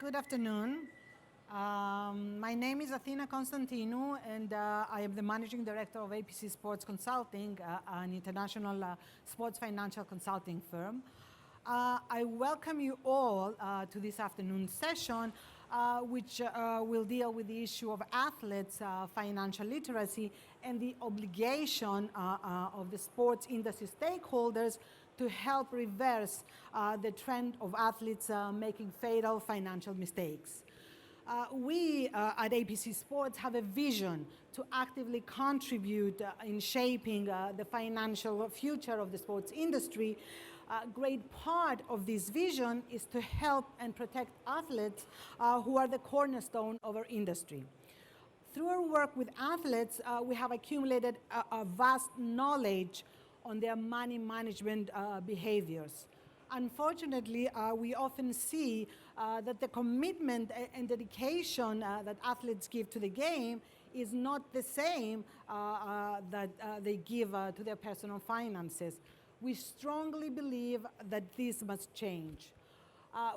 Good afternoon. My name is Athena Constantinou, and I am the Managing Director of APC Sports Consulting, an international sports financial consulting firm. I welcome you all to this afternoon session, which will deal with the issue of athletes' financial literacy and the obligation of the sports industry stakeholders to help reverse the trend of athletes making fatal financial mistakes. We at APC Sports have a vision to actively contribute in shaping the financial future of the sports industry. A great part of this vision is to help and protect athletes who are the cornerstone of our industry. Through our work with athletes, we have accumulated a vast knowledge on their money management behaviors. Unfortunately, we often see that the commitment and dedication that athletes give to the game is not the same that they give to their personal finances. We strongly believe that this must change.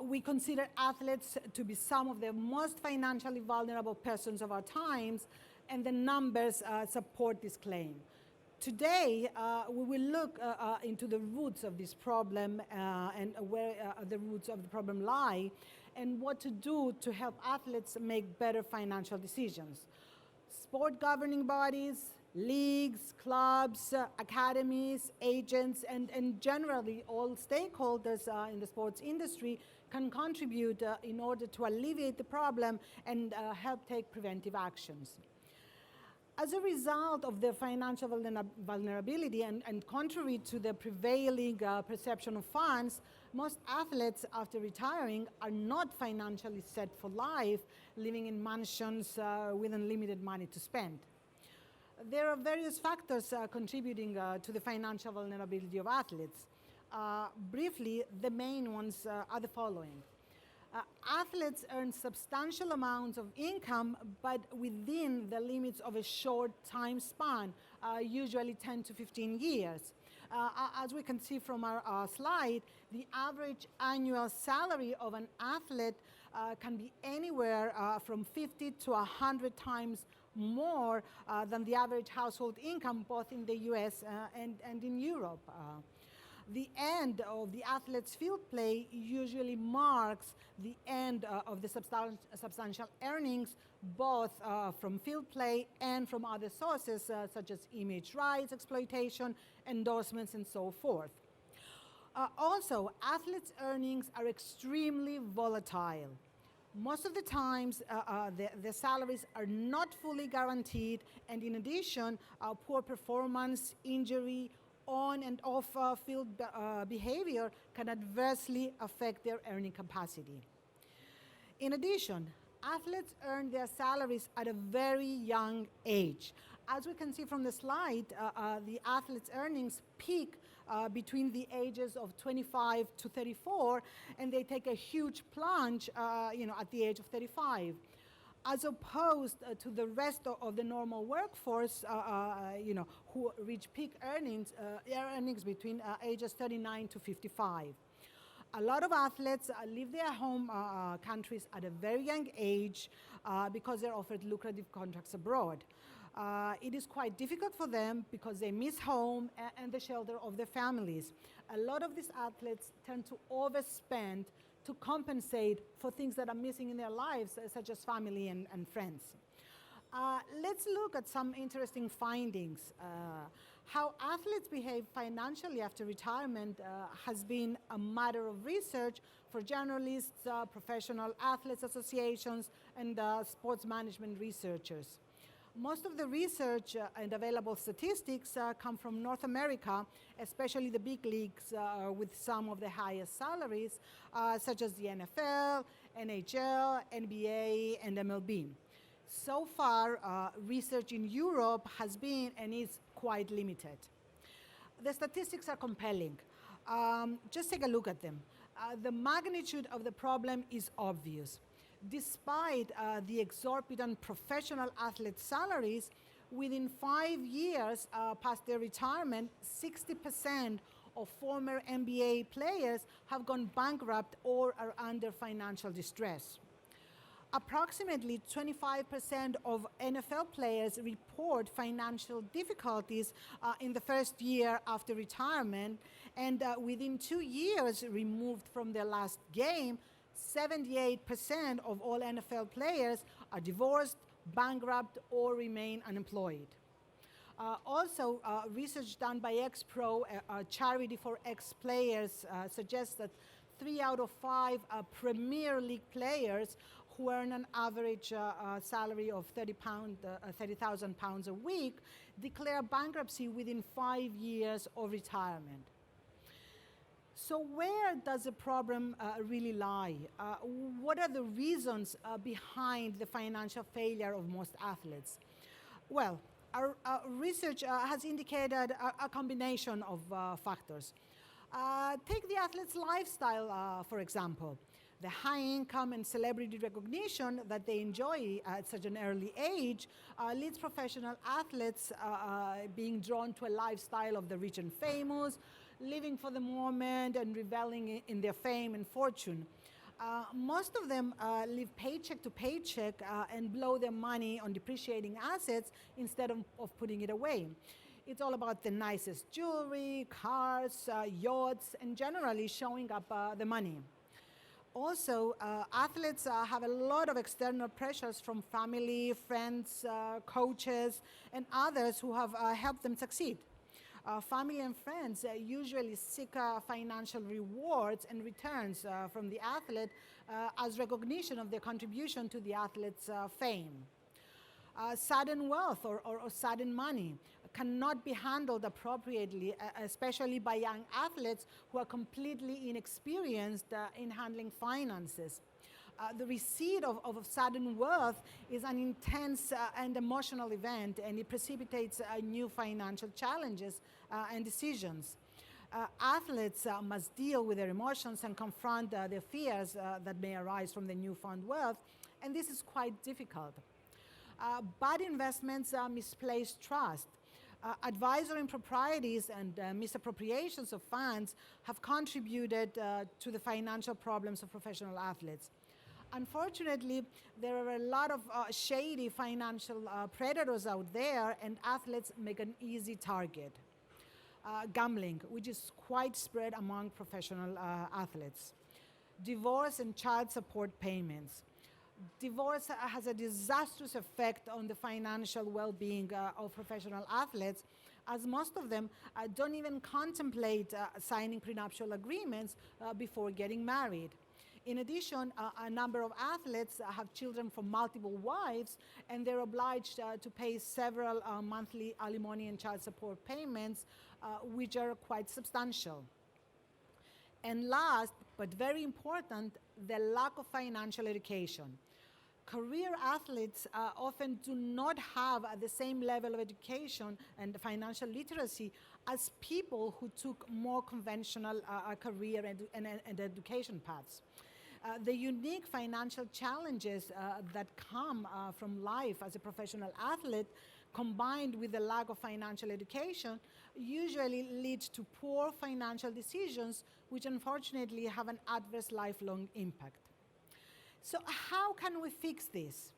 We consider athletes to be some of the most financially vulnerable persons of our times, and the numbers support this claim. Today, we will look into the roots of this problem and where the roots of the problem lie, and what to do to help athletes make better financial decisions. Sport governing bodies, leagues, clubs, academies, agents, and generally all stakeholders in the sports industry can contribute in order to alleviate the problem and help take preventive actions. As a result of their financial vulnerability and contrary to the prevailing perception of funds, most athletes after retiring are not financially set for life, living in mansions with unlimited money to spend. There are various factors contributing to the financial vulnerability of athletes. Briefly, the main ones are the following. Athletes earn substantial amounts of income, but within the limits of a short time span, usually 10 to 15 years. As we can see from our slide, the average annual salary of an athlete can be anywhere from 50 to 100 times more than the average household income, both in the US and in Europe. The end of the athlete's field play usually marks the end of the substantial earnings, both from field play and from other sources such as image rights, exploitation, endorsements, and so forth. Also, athletes' earnings are extremely volatile. Most of the times, the salaries are not fully guaranteed, and in addition, poor performance, injury, on and off field behavior can adversely affect their earning capacity. In addition, athletes earn their salaries at a very young age. As we can see from the slide, the athletes' earnings peak between the ages of 25 to 34, and they take a huge plunge at the age of 35. As opposed to the rest of the normal workforce, who reach peak earnings between ages 39 to 55. A lot of athletes leave their home countries at a very young age because they're offered lucrative contracts abroad. It is quite difficult for them because they miss home and the shelter of their families. A lot of these athletes tend to overspend to compensate for things that are missing in their lives, such as family and friends. Let's look at some interesting findings. How athletes behave financially after retirement has been a matter of research for journalists, professional athletes associations, and sports management researchers. Most of the research and available statistics come from North America, especially the big leagues with some of the highest salaries, such as the NFL, NHL, NBA, and MLB. So far, research in Europe has been and is quite limited. The statistics are compelling. Just take a look at them. The magnitude of the problem is obvious. Despite the exorbitant professional athlete salaries, within 5 years past their retirement, 60% of former NBA players have gone bankrupt or are under financial distress. Approximately 25% of NFL players report financial difficulties in the first year after retirement, and within 2 years removed from their last game, 78% of all NFL players are divorced, bankrupt, or remain unemployed. Also, research done by Ex-Pro, a charity for ex-players, suggests that 3 out of 5 Premier League players who earn an average salary of £30,000 a week declare bankruptcy within 5 years of retirement. So where does the problem really lie? What are the reasons behind the financial failure of most athletes? Well, our research has indicated a combination of factors. Take the athlete's lifestyle, for example. The high income and celebrity recognition that they enjoy at such an early age leads professional athletes being drawn to a lifestyle of the rich and famous, living for the moment and reveling in their fame and fortune. Most of them live paycheck to paycheck and blow their money on depreciating assets instead of putting it away. It's all about the nicest jewelry, cars, yachts, and generally showing up the money. Also, athletes have a lot of external pressures from family, friends, coaches, and others who have helped them succeed. Family and friends usually seek financial rewards and returns from the athlete as recognition of their contribution to the athlete's fame. Sudden wealth or sudden money cannot be handled appropriately, especially by young athletes who are completely inexperienced in handling finances. The receipt of sudden wealth is an intense and emotional event, and it precipitates new financial challenges and decisions. Athletes must deal with their emotions and confront their fears that may arise from the newfound wealth, and this is quite difficult. Bad investments misplace trust. Advisor improprieties and misappropriations of funds have contributed to the financial problems of professional athletes. Unfortunately, there are a lot of shady financial predators out there, and athletes make an easy target. Gambling, which is quite spread among professional athletes. Divorce and child support payments. Divorce has a disastrous effect on the financial well-being of professional athletes, as most of them don't even contemplate signing prenuptial agreements before getting married. In addition, a number of athletes have children from multiple wives, and they're obliged to pay several monthly alimony and child support payments, which are quite substantial. And last, but very important, the lack of financial education. Career athletes often do not have the same level of education and financial literacy as people who took more conventional career and education paths. The unique financial challenges that come from life as a professional athlete, combined with the lack of financial education, usually leads to poor financial decisions, which unfortunately have an adverse lifelong impact. So how can we fix this?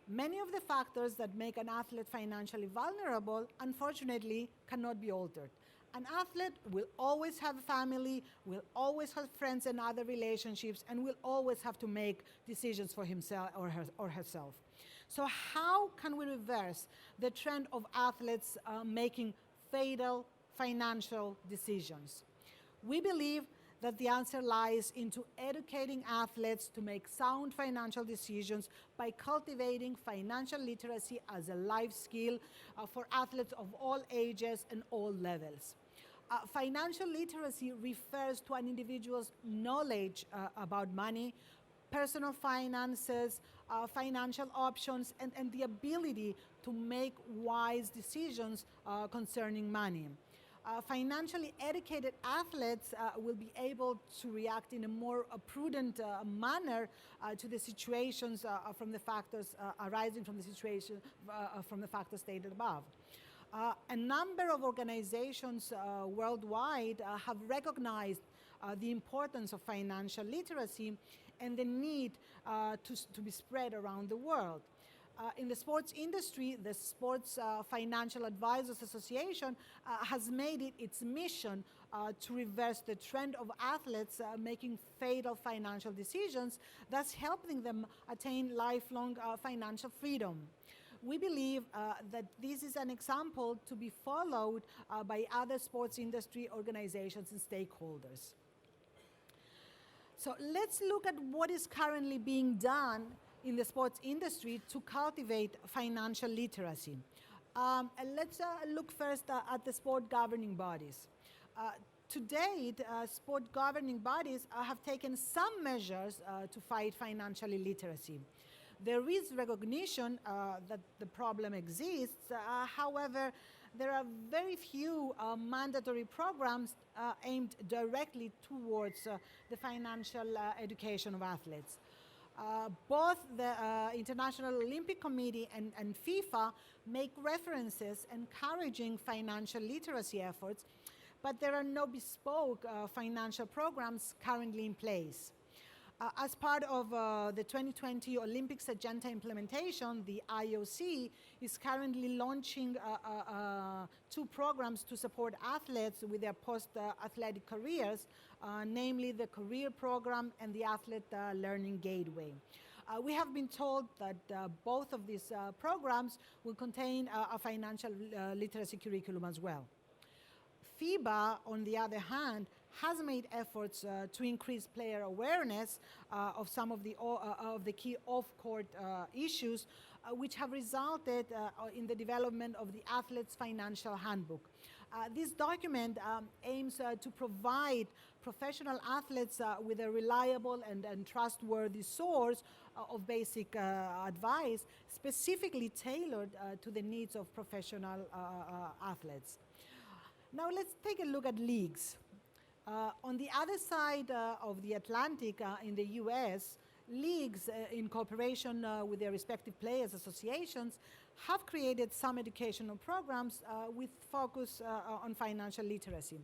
Many of the factors that make an athlete financially vulnerable, unfortunately, cannot be altered. An athlete will always have a family, will always have friends and other relationships, and will always have to make decisions for himself or herself. So how can we reverse the trend of athletes making fatal financial decisions? We believe that the answer lies into educating athletes to make sound financial decisions by cultivating financial literacy as a life skill for athletes of all ages and all levels. Financial literacy refers to an individual's knowledge about money, personal finances, financial options, and the ability to make wise decisions concerning money. Financially educated athletes will be able to react in a more prudent manner to the situations from the factors arising from the situation from the factors stated above. A number of organizations worldwide have recognized the importance of financial literacy and the need to be spread around the world. In the sports industry, the Sports Financial Advisors Association has made it its mission to reverse the trend of athletes making fatal financial decisions, thus helping them attain lifelong financial freedom. We believe that this is an example to be followed by other sports industry organizations and stakeholders. So let's look at what is currently being done in the sports industry to cultivate financial literacy. And let's look first at the sport governing bodies. To date, sport governing bodies have taken some measures to fight financial illiteracy. There is recognition that the problem exists. However, there are very few mandatory programs aimed directly towards the financial education of athletes. Both the International Olympic Committee and FIFA make references encouraging financial literacy efforts, but there are no bespoke financial programs currently in place. As part of the 2020 Olympics agenda implementation, the IOC is currently launching 2 programs to support athletes with their post-athletic careers, namely the Career Program and the Athlete Learning Gateway. We have been told that both of these programs will contain a financial literacy curriculum as well. FIBA, on the other hand, has made efforts to increase player awareness of some of the key off-court issues, which have resulted in the development of the Athlete's Financial Handbook. This document aims to provide professional athletes with a reliable and trustworthy source of basic advice, specifically tailored to the needs of professional athletes. Now let's take a look at leagues. On the other side of the Atlantic, in the US, leagues in cooperation with their respective players' associations have created some educational programs with focus on financial literacy.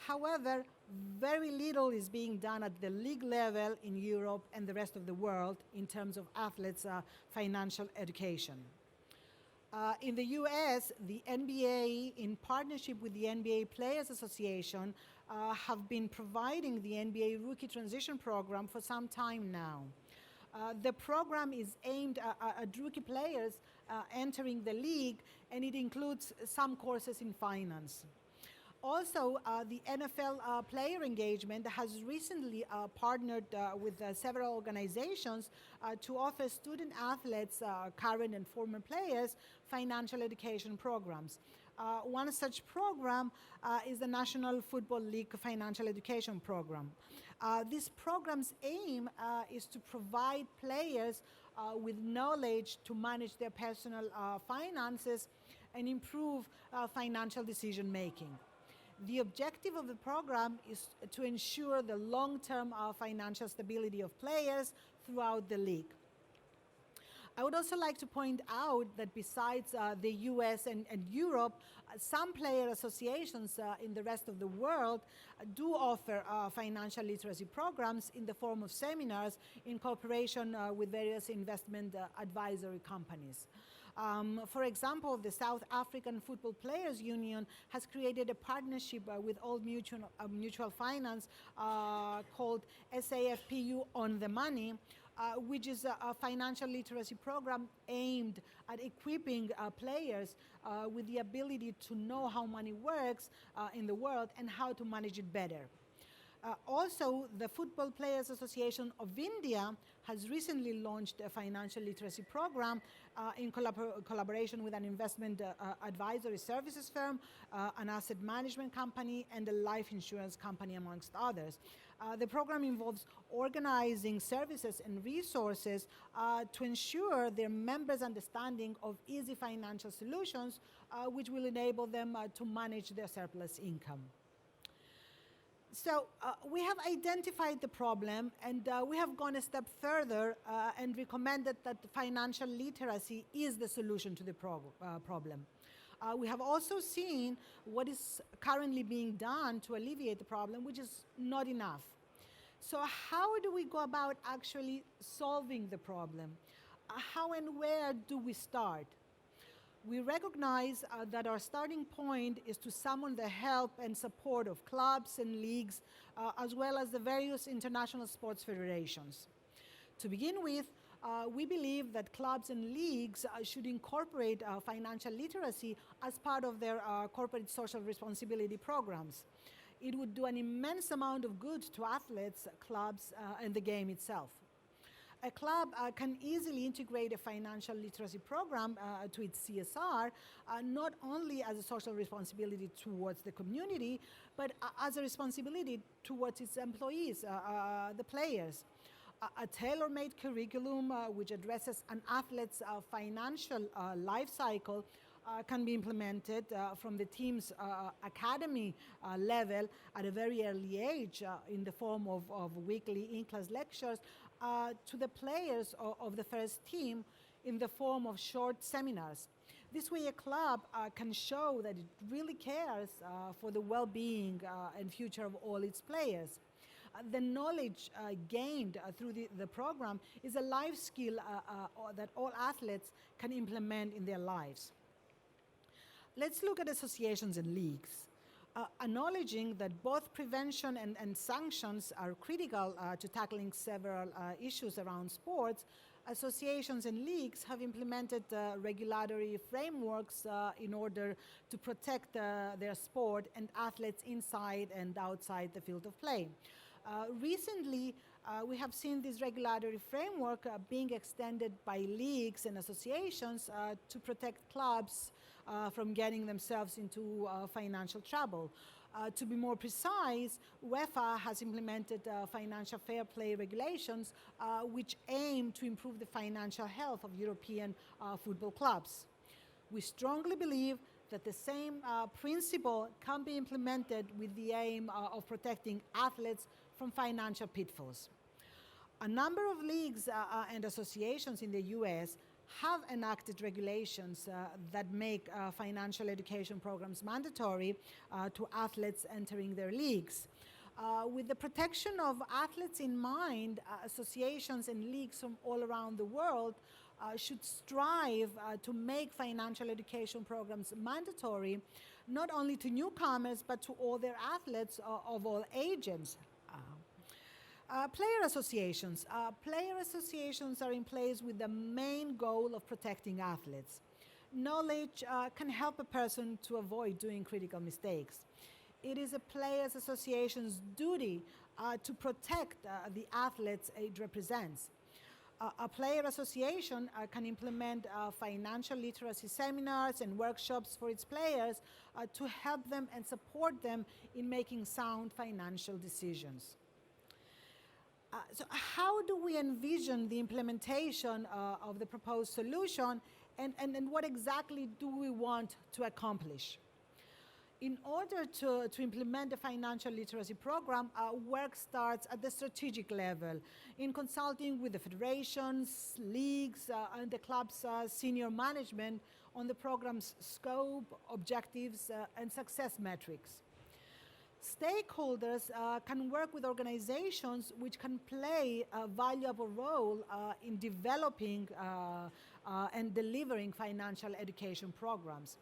However, very little is being done at the league level in Europe and the rest of the world in terms of athletes' financial education. In the US, the NBA, in partnership with the NBA Players Association, have been providing the NBA Rookie Transition Program for some time now. The program is aimed at rookie players entering the league, and it includes some courses in finance. Also, the NFL player engagement has recently partnered with several organizations to offer student athletes, current and former players, financial education programs. One such program is the National Football League Financial Education Program. This program's aim is to provide players with knowledge to manage their personal finances and improve financial decision making. The objective of the program is to ensure the long-term financial stability of players throughout the league. I would also like to point out that besides the US and Europe, some player associations in the rest of the world do offer financial literacy programs in the form of seminars in cooperation with various investment advisory companies. For example, the South African Football Players Union has created a partnership with Old Mutual Finance called SAFPU On the Money, which is a financial literacy program aimed at equipping players with the ability to know how money works in the world and how to manage it better. Also, the Football Players Association of India has recently launched a financial literacy program in collaboration with an investment advisory services firm, an asset management company, and a life insurance company, amongst others. The program involves organizing services and resources to ensure their members' understanding of easy financial solutions, which will enable them to manage their surplus income. So we have identified the problem, and we have gone a step further and recommended that financial literacy is the solution to the problem. We have also seen what is currently being done to alleviate the problem, which is not enough. So how do we go about actually solving the problem? How and where do we start? We recognize that our starting point is to summon the help and support of clubs and leagues, as well as the various international sports federations. To begin with, we believe that clubs and leagues should incorporate financial literacy as part of their corporate social responsibility programs. It would do an immense amount of good to athletes, clubs, and the game itself. A club can easily integrate a financial literacy program to its CSR, not only as a social responsibility towards the community, but as a responsibility towards its employees, the players. A tailor-made curriculum which addresses an athlete's financial life cycle can be implemented from the team's academy level at a very early age in the form of weekly in-class lectures to the players of the first team in the form of short seminars. This way a club can show that it really cares for the well-being and future of all its players. The knowledge gained through the program is a life skill that all athletes can implement in their lives. Let's look at associations and leagues. Acknowledging that both prevention and sanctions are critical to tackling several issues around sports, associations and leagues have implemented regulatory frameworks in order to protect their sport and athletes inside and outside the field of play. Recently, we have seen this regulatory framework being extended by leagues and associations to protect clubs from getting themselves into financial trouble. To be more precise, UEFA has implemented financial fair play regulations which aim to improve the financial health of European football clubs. We strongly believe that the same principle can be implemented with the aim of protecting athletes from financial pitfalls. A number of leagues and associations in the US have enacted regulations that make financial education programs mandatory to athletes entering their leagues. With the protection of athletes in mind, associations and leagues from all around the world should strive to make financial education programs mandatory, not only to newcomers, but to all their athletes of all ages. Player associations. Player associations are in place with the main goal of protecting athletes. Knowledge can help a person to avoid doing critical mistakes. It is a players association's duty to protect the athletes it represents. A player association can implement financial literacy seminars and workshops for its players to help them and support them in making sound financial decisions. So how do we envision the implementation of the proposed solution, and what exactly do we want to accomplish? In order to implement the financial literacy program, work starts at the strategic level in consulting with the federations, leagues, and the club's senior management on the program's scope, objectives, and success metrics. Stakeholders can work with organizations which can play a valuable role in developing and delivering financial education programs.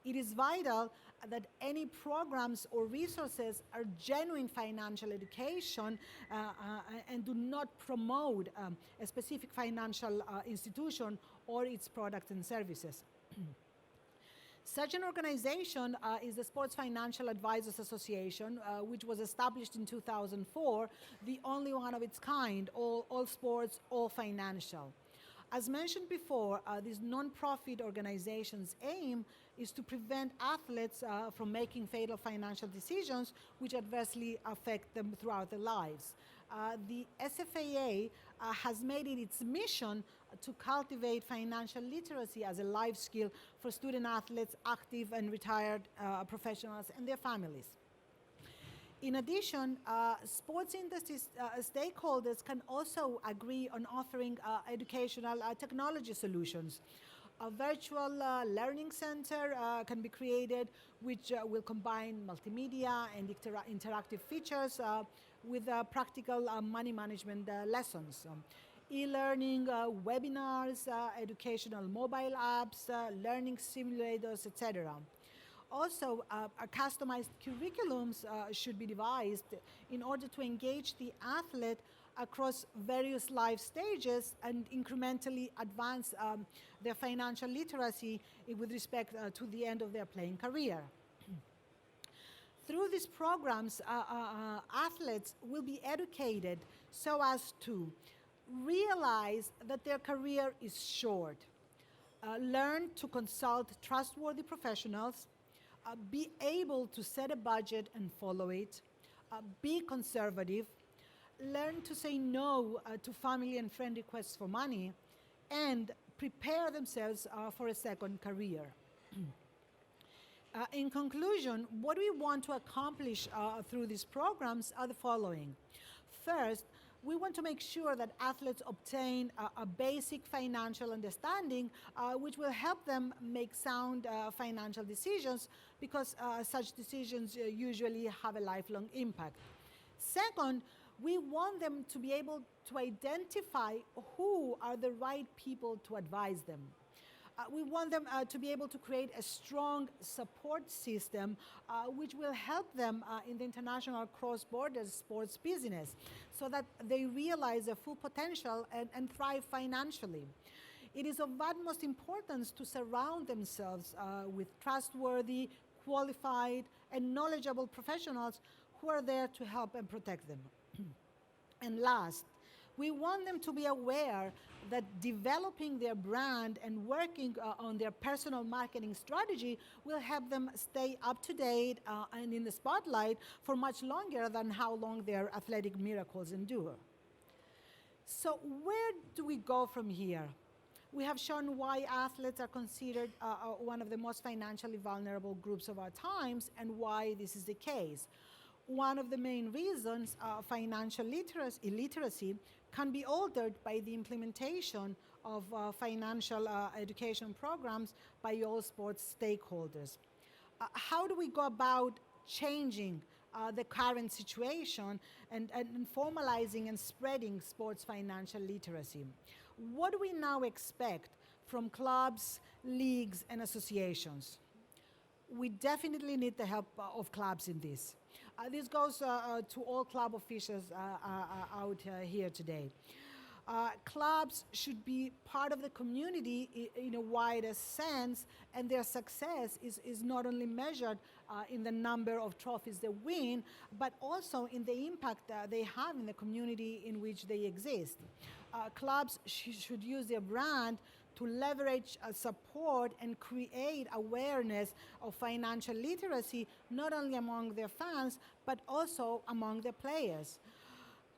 It is vital that any programs or resources are genuine financial education and do not promote a specific financial institution or its products and services. Such an organization is the Sports Financial Advisors Association, which was established in 2004, the only one of its kind, all sports, all financial. As mentioned before, this non-profit organization's aim is to prevent athletes from making fatal financial decisions which adversely affect them throughout their lives. The SFAA has made it its mission to cultivate financial literacy as a life skill for student athletes, active and retired professionals, and their families. In addition, sports industry stakeholders can also agree on offering educational technology solutions. A virtual learning center can be created, which will combine multimedia and interactive features with practical money management lessons. E-learning, webinars, educational mobile apps, learning simulators, etc. Also, customized curriculums should be devised in order to engage the athlete across various life stages and incrementally advance their financial literacy with respect to the end of their playing career. Through these programs, athletes will be educated so as to realize that their career is short, learn to consult trustworthy professionals, be able to set a budget and follow it, be conservative, learn to say no to family and friend requests for money, and prepare themselves for a second career. In conclusion, what we want to accomplish through these programs are the following. First, we want to make sure that athletes obtain a basic financial understanding which will help them make sound financial decisions, because such decisions usually have a lifelong impact. Second, we want them to be able to identify who are the right people to advise them. We want them to be able to create a strong support system which will help them in the international cross-border sports business, so that they realize their full potential and thrive financially. It is of utmost importance to surround themselves with trustworthy, qualified, and knowledgeable professionals who are there to help and protect them. And last, we want them to be aware that developing their brand and working on their personal marketing strategy will help them stay up to date and in the spotlight for much longer than how long their athletic miracles endure. So where do we go from here? We have shown why athletes are considered one of the most financially vulnerable groups of our times and why this is the case. One of the main reasons financial illiteracy can be altered by the implementation of financial education programs by all sports stakeholders. How do we go about changing the current situation and formalizing and spreading sports financial literacy? What do we now expect from clubs, leagues, and associations? We definitely need the help of clubs in this. This goes to all club officials out here today. Clubs should be part of the community in a wider sense, and their success is not only measured in the number of trophies they win, but also in the impact they have in the community in which they exist. Clubs should use their brand to leverage support and create awareness of financial literacy, not only among their fans, but also among their players.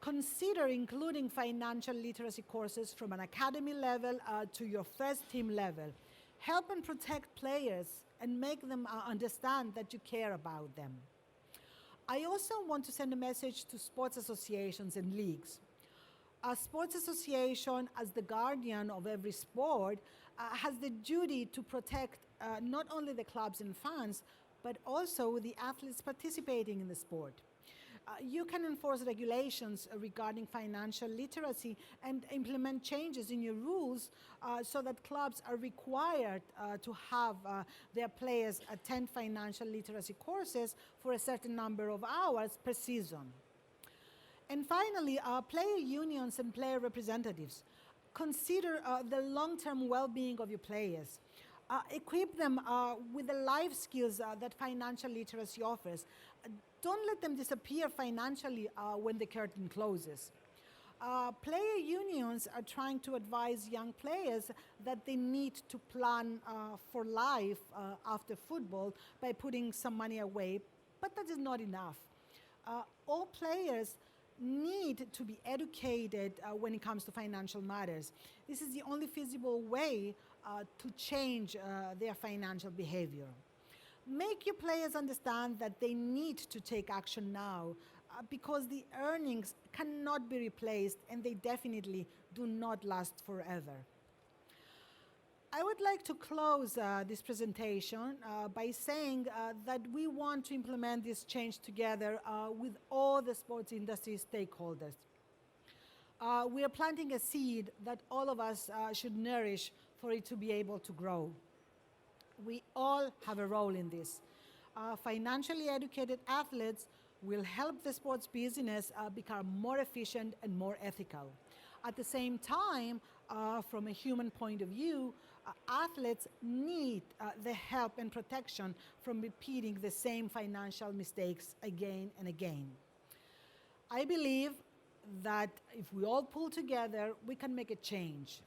Consider including financial literacy courses from an academy level to your first team level. Help and protect players and make them understand that you care about them. I also want to send a message to sports associations and leagues. A sports association, as the guardian of every sport, has the duty to protect not only the clubs and fans, but also the athletes participating in the sport. You can enforce regulations regarding financial literacy and implement changes in your rules so that clubs are required to have their players attend financial literacy courses for a certain number of hours per season. And finally, player unions and player representatives. Consider the long-term well-being of your players. Equip them with the life skills that financial literacy offers. Don't let them disappear financially when the curtain closes. Player unions are trying to advise young players that they need to plan for life after football by putting some money away, but that is not enough. All players need to be educated when it comes to financial matters. This is the only feasible way to change their financial behavior. Make your players understand that they need to take action now because the earnings cannot be replaced and they definitely do not last forever. I would like to close this presentation by saying that we want to implement this change together with all the sports industry stakeholders. We are planting a seed that all of us should nourish for it to be able to grow. We all have a role in this. Financially educated athletes will help the sports business become more efficient and more ethical. At the same time, from a human point of view, athletes need the help and protection from repeating the same financial mistakes again and again. I believe that if we all pull together, we can make a change,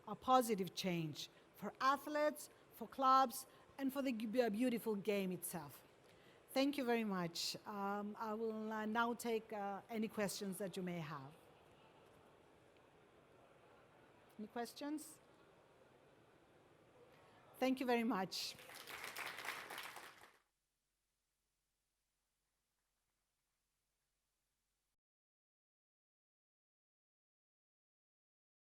a positive change for athletes, for clubs, and for the beautiful game itself. Thank you very much. I will now take any questions that you may have. Any questions? Thank you very much.